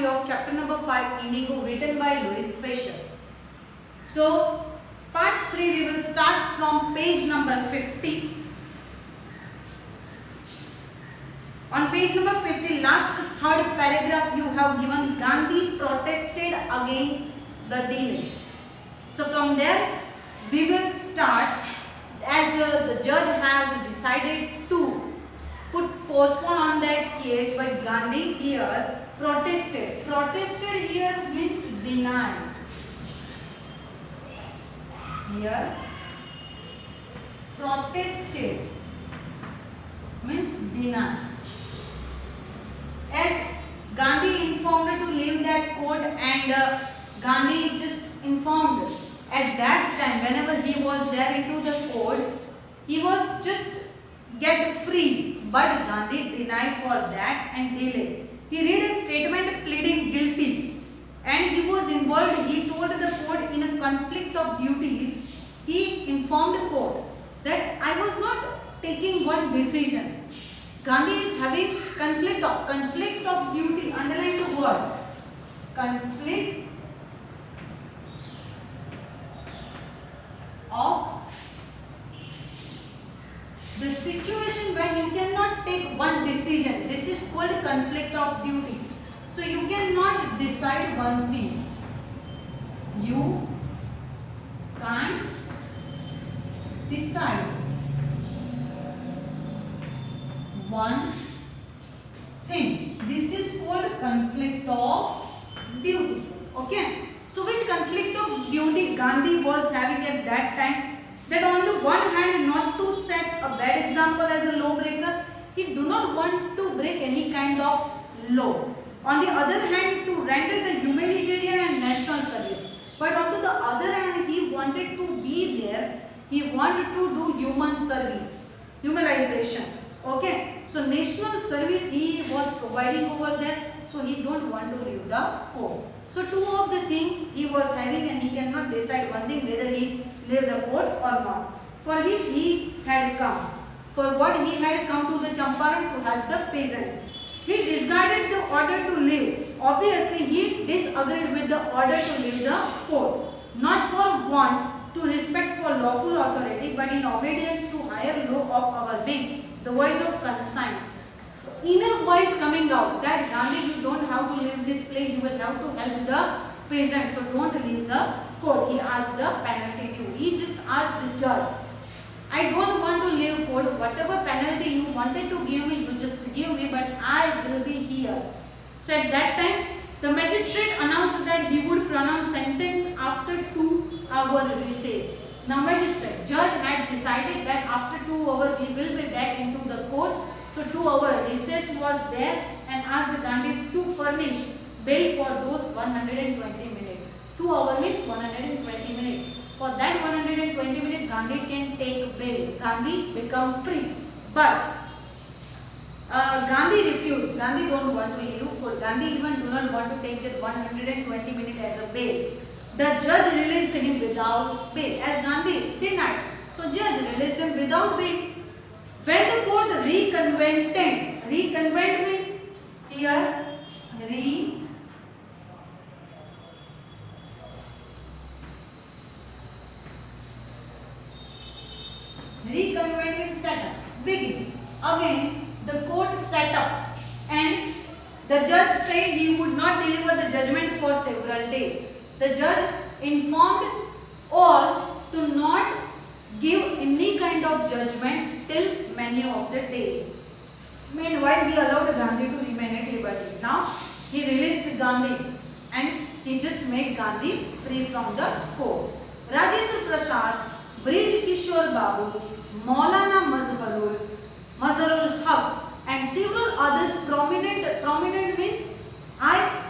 3 of chapter number 5 Indigo, written by Louis Fisher. So part 3 we will start from page number 50. On page number 50, last third paragraph, you have given Gandhi protested against the delay. So from there we will start, as the judge has decided to postpone on that case, but Gandhi here protested. Protested here means denied. Here protested means denied. As Gandhi informed to leave that court, and Gandhi just informed at that time, whenever he was there into the court, he was just get free, but Gandhi denied for that and delay. He read a statement pleading guilty, and he was involved. He told the court in a conflict of duties. He informed the court that I was not taking one decision. Gandhi is having conflict of duty. Underline the word conflict of the situation when you cannot take one decision. This is called conflict of duty. So you cannot decide one thing. You can't decide one thing. This is called conflict of duty. Okay. So which conflict of duty Gandhi was having at that time? That on the one hand, not to set a bad example as a lawbreaker, he do not want to break any kind of law. On the other hand, to render the humanitarian and national service. But on the other hand, he wanted to be there. He wanted to do human service, humanization. Okay, so national service he was providing over there, so he don't want to leave the court. So two of the thing he was having, and he cannot decide one thing whether he leave the court or not. For which he had come. For what he had come to the Champaran to help the peasants. He discarded the order to leave. Obviously, he disagreed with the order to leave the court. Not for want to respect for lawful authority, but in obedience to higher law of our being. The voice of conscience. Inner voice coming out that Gandhi, you don't have to leave this place, you will have to help the peasants, so don't leave the court. He asked the penalty due. He just asked the judge, I don't want to leave court, whatever penalty you wanted to give me, you just give me, but I will be here. So at that time, the magistrate announced that he would pronounce sentence after 2 hour recess. Now magistrate, judge had decided that after 2 hours we will be back into the court. So 2 hour recess was there, and asked Gandhi to furnish bail for those 120 minutes. 2 hours means 120 minutes. For that 120 minutes, Gandhi can take bail. Gandhi become free. But Gandhi refused. Gandhi don't want to leave court. Gandhi even do not want to take that 120 minutes as a bail. The judge released him without bail, as Gandhi denied. So judge released him without bail. When the court reconvened means here reconvened means set up. Begin. Again the court set up, and the judge said he would not deliver the judgment for several days. The judge informed all to not give any kind of judgment till many of the days. Meanwhile, he allowed Gandhi to remain at liberty. Now, he released Gandhi, and he just made Gandhi free from the court. Rajendra Prasad, Brij Kishore Babu, Maulana Mazharul Haq, and several other prominent means high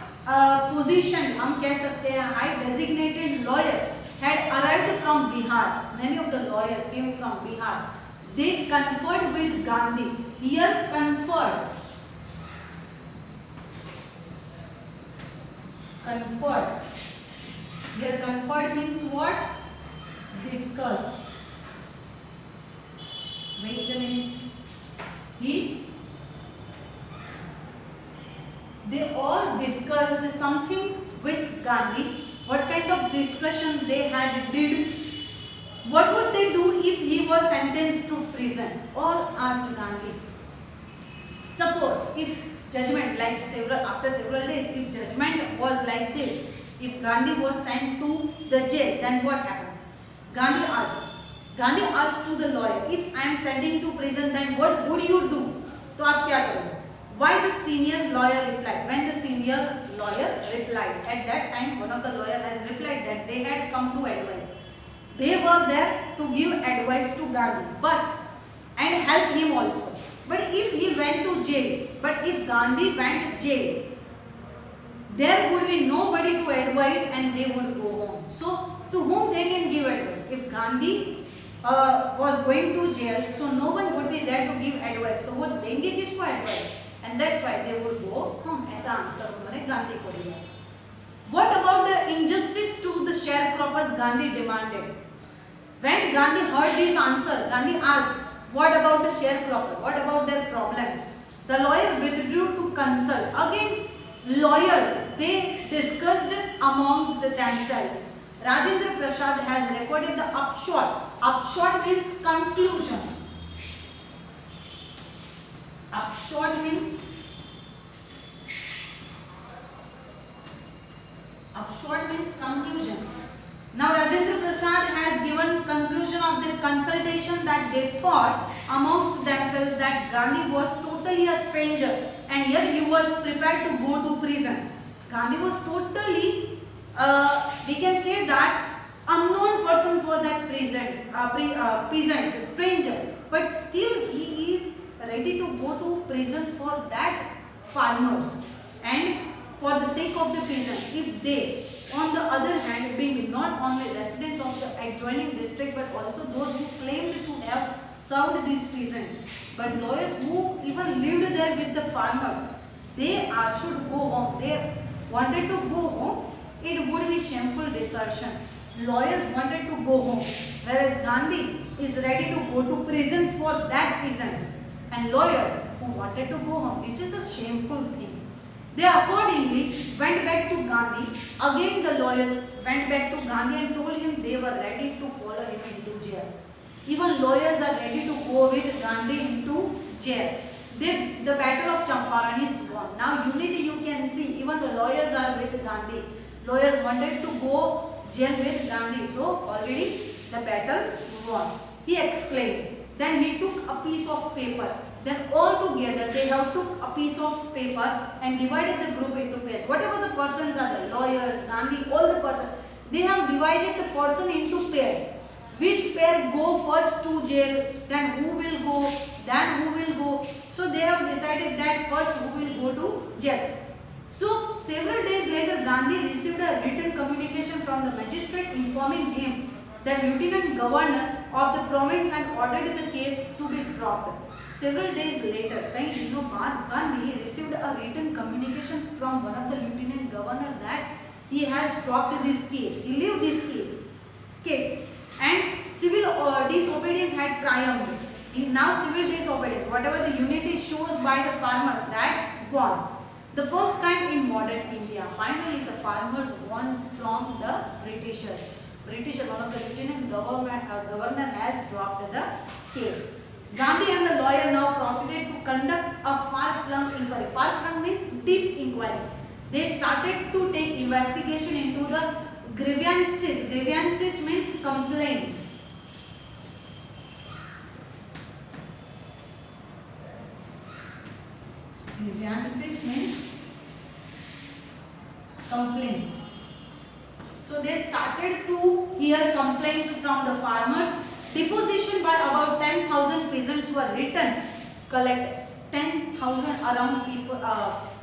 position, हम कह सकते हैं, high designated lawyer had arrived from Bihar. Many of the lawyers came from Bihar. They conferred with Gandhi. Here conferred. Here conferred means what? Discussed. Wait a minute. They all discussed discussion they had did. What would they do if he was sentenced to prison? All asked Gandhi. Suppose if judgment like after several days, if judgment was like this, if Gandhi was sent to the jail, then what happened? Gandhi asked to the lawyer, if I am sending to prison, then what would you do? तो आप क्या करोगे? Why the senior lawyer replied? When the senior lawyer replied, at that time one of the lawyer has replied that they had come to advise. They were there to give advice to Gandhi, and help him also. But if he went to jail, but if Gandhi went jail, there would be nobody to advise and they would go home. So to whom they can give advice? If Gandhi was going to jail, so no one would be there to give advice. So वो देंगे किसको advice? And that's why they would go home. ऐसा answer उन्होंने गांधी को दिया. What about the injustice to the sharecroppers? Gandhi demanded. When Gandhi heard this answer, Gandhi asked, what about the sharecropper? What about their problems? The lawyer withdrew to consult. Again, lawyers, they discussed amongst themselves. Rajendra Prasad has recorded the upshot. Upshot means conclusion. Upshot means conclusion. Now Rajendra Prasad has given conclusion of their consultation that they thought amongst themselves that Gandhi was totally a stranger and yet he was prepared to go to prison. Gandhi was totally, we can say that, unknown person for that peasant, stranger, but still he is ready to go to prison for that farmers and for the sake of the peasant. If they, on the other hand, being not only resident of the adjoining district but also those who claimed to have served these peasants, but lawyers who even lived there with the farmers, they should go home. They wanted to go home. It would be shameful desertion. Lawyers wanted to go home, whereas Gandhi is ready to go to prison for that peasants, and lawyers who wanted to go home. This is a shameful thing. They accordingly went back to Gandhi. Again the lawyers went back to Gandhi and told him they were ready to follow him into jail. Even lawyers are ready to go with Gandhi into jail. The battle of Champaran is won. Now unity you can see, even the lawyers are with Gandhi. Lawyers wanted to go jail with Gandhi, so already the battle won. He exclaimed. Then he took a piece of paper. Then all together they have took a piece of paper and divided the group into pairs. Whatever the persons are, the lawyers, Gandhi, all the persons, they have divided the person into pairs. Which pair go first to jail, then who will go, then who will go. So they have decided that first who will go to jail. So several days later Gandhi received a written communication from the magistrate informing him that Lieutenant Governor of the province had ordered the case to be dropped. Several days later, कई दिनों बाद Gandhi received a written communication from one of the Lieutenant Governor that he has dropped this case. He leave this case, and civil disobedience had triumphed. Now civil disobedience, whatever the unity shows by the farmers, that won. The first time in modern India, finally the farmers won from the Britishers. One of the Lieutenant Governor has dropped the case. Gandhi and the lawyer now proceeded to conduct a far-flung inquiry. Far-flung means deep inquiry. They started to take investigation into the grievances. Grievances means complaints. Grievances means complaints. So they started to hear complaints from the farmers. Deposition by about 10,000 peasants were written. Collect 10,000 around people,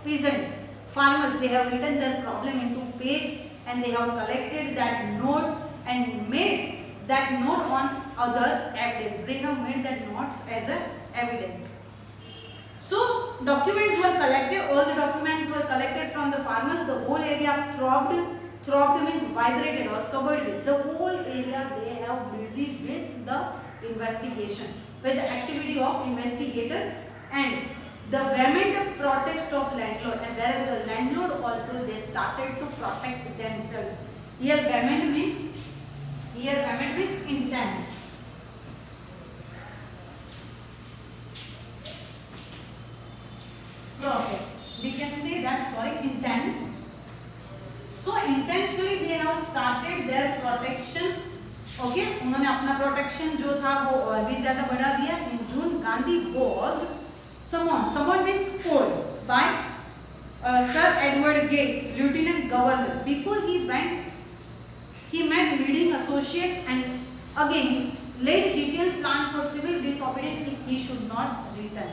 peasants, farmers. They have written their problem into page and they have collected that notes and made that note on other evidence. They have made that notes as a evidence. So documents were collected. All the documents were collected from the farmers. The whole area throbbed. Throbbed means vibrated or covered with. The whole area they have busy with the investigation, with the activity of investigators and the vehement protest of landlord. And whereas the landlord also, they started to protect themselves. Here vehement means intense. Protest. We can say that, sorry, intense. So intentionally they have started their protection. Okay, उन्होंने अपना protection जो था वो और भी ज्यादा बढ़ा दिया. In June, Gandhi was summoned means called by Sir Edward Gate, Lieutenant Governor. Before he went, he met leading associates and again laid detailed plan for civil disobedience if he should not return.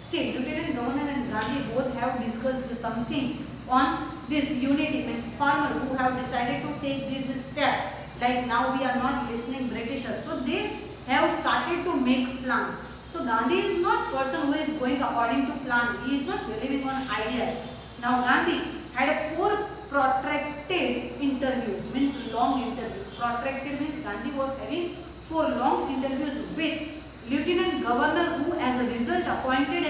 See, Lieutenant Governor and Gandhi both have discussed something on this unity, means farmer who have decided to take this step. Like now we are not listening Britishers, so they have started to make plans. So Gandhi is not person who is going according to plan. He is not believing on ideas. Now Gandhi had 4 protracted interviews, means long interviews. Protracted means Gandhi was having 4 long interviews with Lieutenant Governor, who as a result appointed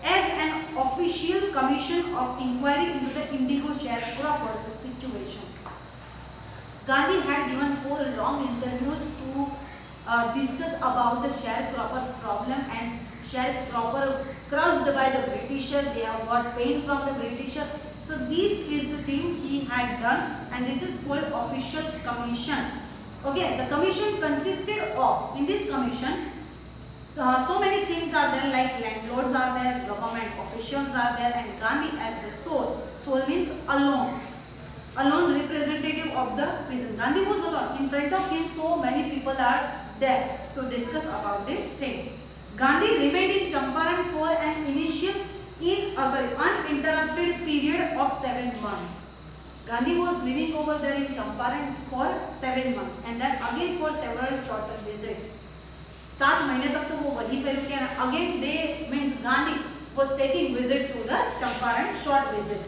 as an official commission of inquiry into the indigo sharecroppers situation. Gandhi had given 4 long interviews to discuss about the sharecroppers problem, and sharecropper crushed by the Britisher, they have got pain from the Britisher. So this is the thing he had done, and this is called official commission. Okay, the commission consisted of, in this commission, so many things are there, like landlords are there, government officials are there, and Gandhi as the sole means alone representative of the prison. Gandhi was alone. In front of him, so many people are there to discuss about this thing. Gandhi remained in Champaran for an initial uninterrupted period of 7 months. Gandhi was living over there in Champaran for 7 months, and then again for several shorter visits. 7 महीने तक तो वो वहीं पे रुके. Again they means Gandhi was taking visit to the Champaran, short visit.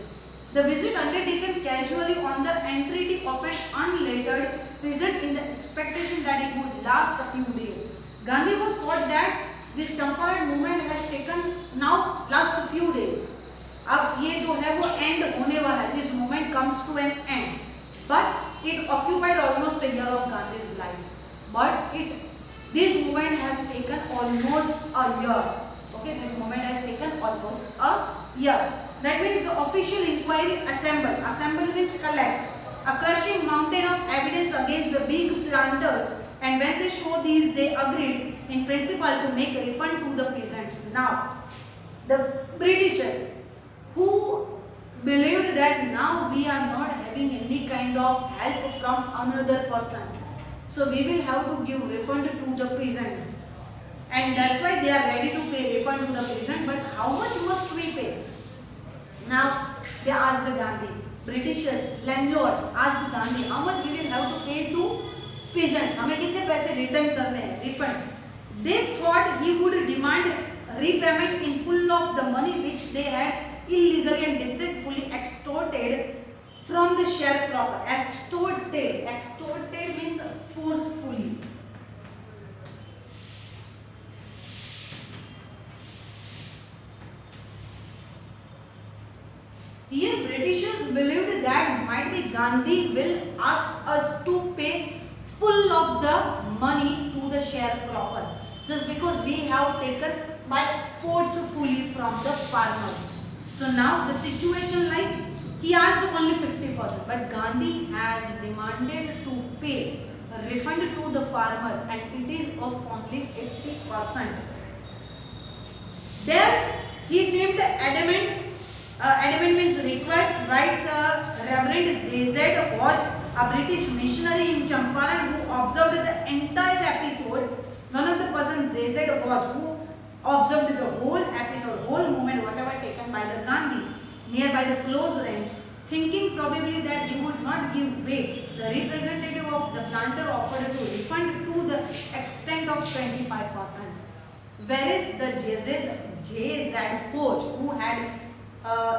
The visit undertaken casually on the entreaty of an unlettered peasant in the expectation that it would last a few days. Gandhi was thought that this Champaran movement has taken now last a few days. अब ये जो है वो end होने वाला है. This movement comes to an end. But it occupied almost a year of Gandhi's life. But this movement has taken almost a year. Okay, this movement has taken almost a year. That means the official inquiry assembled. Assemble means collect. A crushing mountain of evidence against the big planters, and when they show these, they agreed in principle to make a refund to the peasants. Now, the Britishers who believed that now we are not having any kind of help from another person, so we will have to give refund to the peasants, and that's why they are ready to pay refund to the peasant. But how much must we pay? Now they asked Gandhi, Britishers, landlords asked Gandhi, how much we will have to pay to peasants? हमें कितने पैसे return करने हैं, refund? They thought he would demand repayment in full of the money which they had illegally and deceitfully extorted from the sharecropper. Extorted means forcefully. Here Britishers believed that might be Gandhi will ask us to pay full of the money to the sharecropper, just because we have taken by forcefully from the farmers. So now the situation, like he asked only 50%, but Gandhi has demanded to pay a refund to the farmer, and it is of only 50%. There he seemed adamant. Adamant means request, writes Reverend Z.Z. Hodge, a British missionary in Champaran who observed the entire episode. One of the persons, Z.Z. Hodge, who observed the whole episode, whole movement, whatever taken by the Gandhi, nearby the close range, thinking probably that he would not give way. The representative of the planter offered to refund to the extent of 25%. Whereas the J.Z. Hodge, who had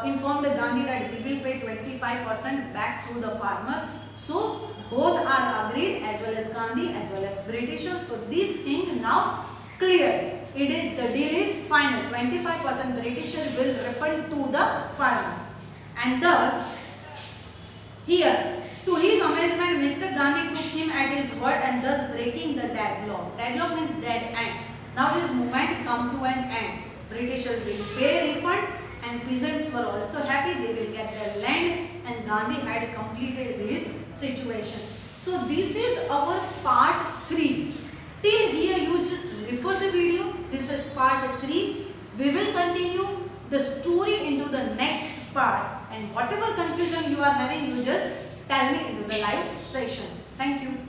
informed Gandhi that he will pay 25% back to the farmer. So both are agreed, as well as Gandhi as well as Britishers. So this thing now clear. The deal is final. 25% Britishers will refund to the farmer. And thus here, to his amazement, Mr. Gandhi took him at his word and thus breaking the deadlock. Deadlock means dead end. Now this movement come to an end. Britishers will pay refund and peasants were also happy, they will get their land, and Gandhi had completed his situation. So this is our part 3. Till here you just refer the video. This is part 3. We will continue the story into the next part, and whatever confusion you are having, you just tell me into the live session. Thank you.